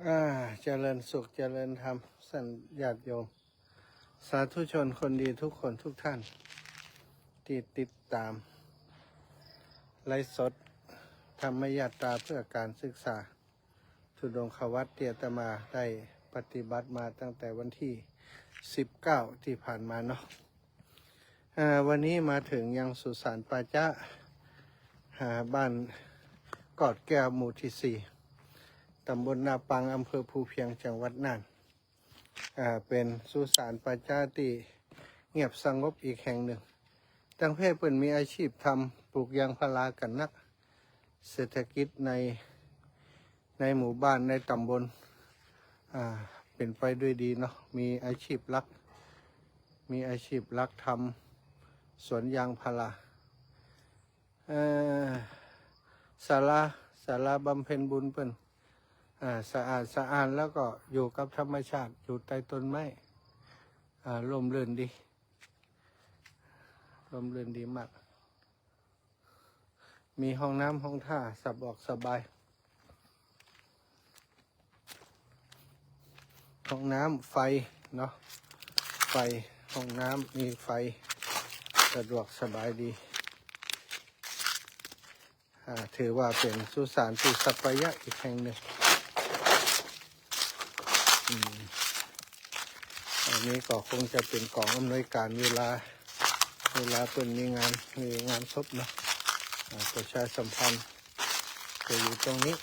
เจริญสุขเจริญธรรมสัญญาติโยมสาธุชนคนดีทุกคนทุกท่านที่ติดตามไลฟ์สดธรรมยาตราเพื่อการศึกษาธุดงควัตรที่อาตมาได้ปฏิบัติมาตั้งแต่วันที่19ที่ผ่านมาเนาะวันนี้มาถึงยังสุสานปาจ้าบ้านกอดแก้วหมู่ที่4ตำบลนาปังอำเภอภูเพียงจังหวัดน่านเป็นสุสานปาจ้าที่เงียบสงบอีกแห่งหนึ่งตั้งเพศเปิ่นมีอาชีพทำปลูกยางพารากันนักเศรษฐกิจในหมู่บ้านในตำบลเป็นไปด้วยดีเนาะมีอาชีพหลักทำสวนยางพาราศาลาบำเพ็ญบุญเปิ้นสะอาดแล้วก็อยู่กับธรรมชาติอยู่ใต้ต้นไม้ร่มรื่นดีมากมีห้องน้ำห้องท่าสบายห้องน้ำไฟเนาะไฟห้องน้ำมีไฟสะดวกสบายดีถือว่าเป็นสุสานที่สัปยะอีกแห่งหนึ่งอันนี้ก็คงจะเป็นกองอำนวยการเวลาเป็นมีงานศพเนาะประชาสัมพันธ์จะอยู่ตรงนี้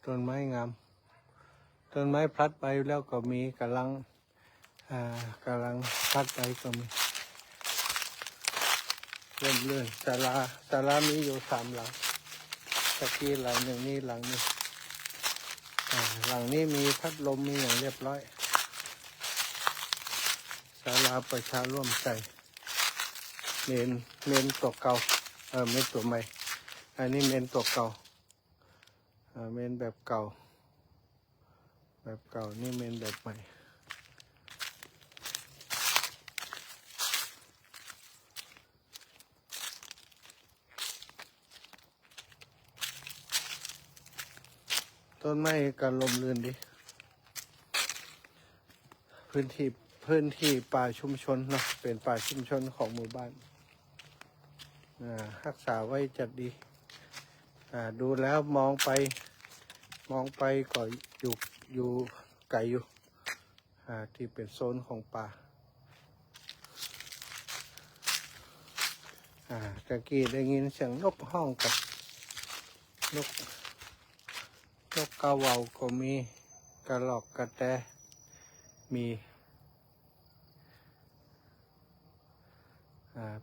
ต้นไม้งามต้นไม้พลัดไปแล้วก็มีกำลังพลัดไปก็มีเรื่อยศาลามีอยู่3 หลังตะกี้หลังหนึ่งนี่หลังนี้หลังนี้มีพัดลมมีอย่างเรียบร้อยศาลาประชาร่วมใจเมนตัวเก่าเมนตัวใหม่อันนี้เมนตัวเก่าเมนแบบเก่านี่เมนแบบใหม่ต้นไม้การลมลื่นดีพื้นที่ป่าชุมชนเนาะเป็นป่าชุมชนของหมู่บ้านรักษาไว้จัดดีดูแล้วมองไปก็อยู่ไกลอยู่ที่เป็นโซนของป่าตะกี้ได้ยินเสียงนกห้องกับนกกาเหว่าก็มีกระรอกกระแตมี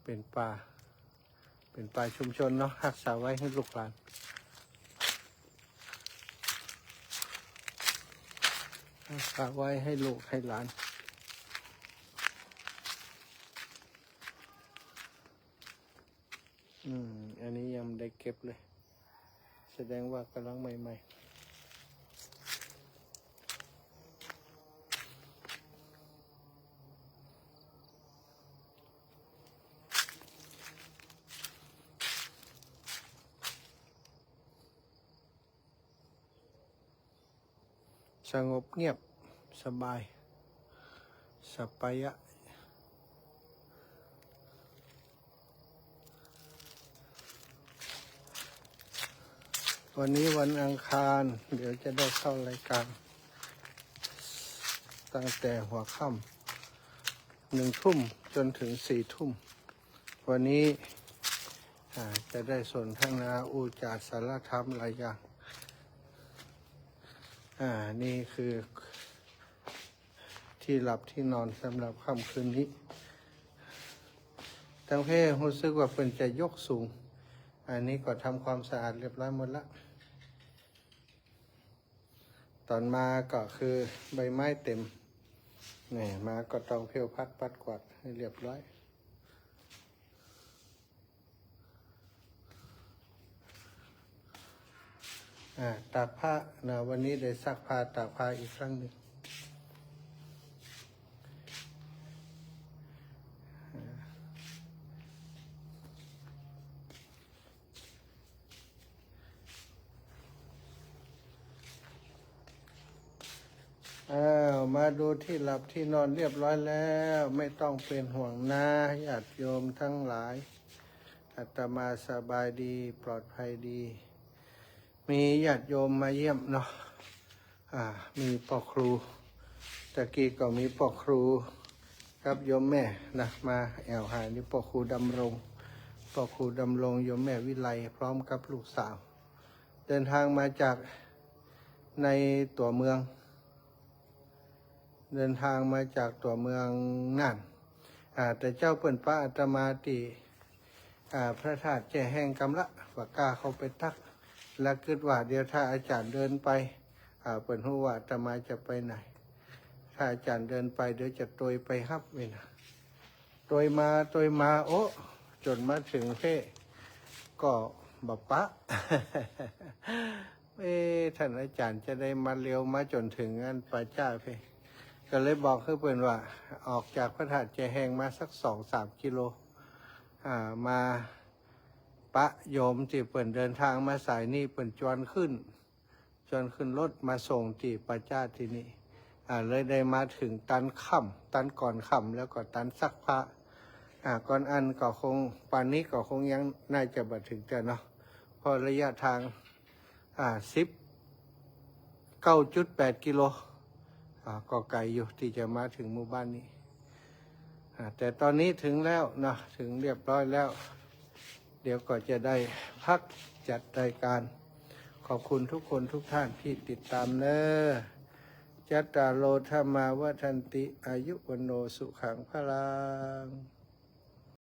เป็นป่าชุมชนเนาะรักษาไว้ให้ลูกหลานรักษาไว้ให้ลูกให้หลานอันนี้ยังได้เก็บเลยแสดงว่ากำลังใหม่สงบเงียบสบายสัปยะวันนี้วันอังคารเดี๋ยวจะได้เข้ารายการตั้งแต่หัวค่ำ1 ทุ่มจนถึง4 ทุ่มวันนี้จะได้สนทนาอุจาสารธรรมหลายอย่างนี่คือที่หลับที่นอนสำหรับค่ำคืนนี้ทั้งเพศรู้สึกว่าเป็นจะยกสูงอันนี้ก็ทำความสะอาดเรียบร้อยหมดละตอนมาก็คือใบไม้เต็มนี่มาก็ต้องเพียวพัดปัดกวาดให้เรียบร้อยตากผ้าวันนี้ได้ซักผ้าตากผ้าอีกครั้งหนึ่ง มาดูที่หลับที่นอนเรียบร้อยแล้ว ไม่ต้องเป็นห่วงนะญาติโยมทั้งหลายอาตมาสบายดีปลอดภัยดี มีญาติโยมมาเยี่ยมเนาะมีพ่อครูตะกี้ก็มีพ่อครูกับโยมแม่นะมาแอวหานี่พ่อครูดำรงโยมแม่วิไลพร้อมกับลูกสาว เดินทางมาจากในตัวเมือง น่านแต่เจ้าเปิ่นพระอาตมาติพระธาตุแจ้แห้งกำละปากกาเขาไปตักแล้วคิดว่าเดี๋ยวถ้าอาจารย์เดินไปเปิ่นหูว่าอาตมาจะไปไหน ถ้าอาจารย์เดินไปเดี๋ยวจะตยไปฮับเวนะตยมาโอ้จนมาถึงเพ่ก็บัปปะ ท่านอาจารย์จะได้มาเร็วมาจนถึงงานป่าจ้าเพ่ก็เลยบอกให้เพื่อนว่าออกจากพระธาตุแจแหงมาสัก2-3 กิโลมาปะโยมที่เปิ่นเดินทางมาสายนี่เปิ่นจวนขึ้นรถมาส่งที่ป่าจ้าที่นี่เลยได้มาถึงตันก่อนค่ำแล้วก็ตันสักพระก่อนอันก็คงป่านนี้ก็คงยังน่าจะบัดถึงแต่เนาะเพราะระยะทาง9.8 กิโลก็ไกลอยู่ที่จะมาถึงหมู่บ้านนี้แต่ตอนนี้ถึงแล้วนะถึงเรียบร้อยแล้ว เดี๋ยวก็จะได้พักจัดรายการขอบคุณทุกคนทุกท่านที่ติดตามเนอะจัตตาโลธรรมาวัฏันติอายุวโนสุขังพลัง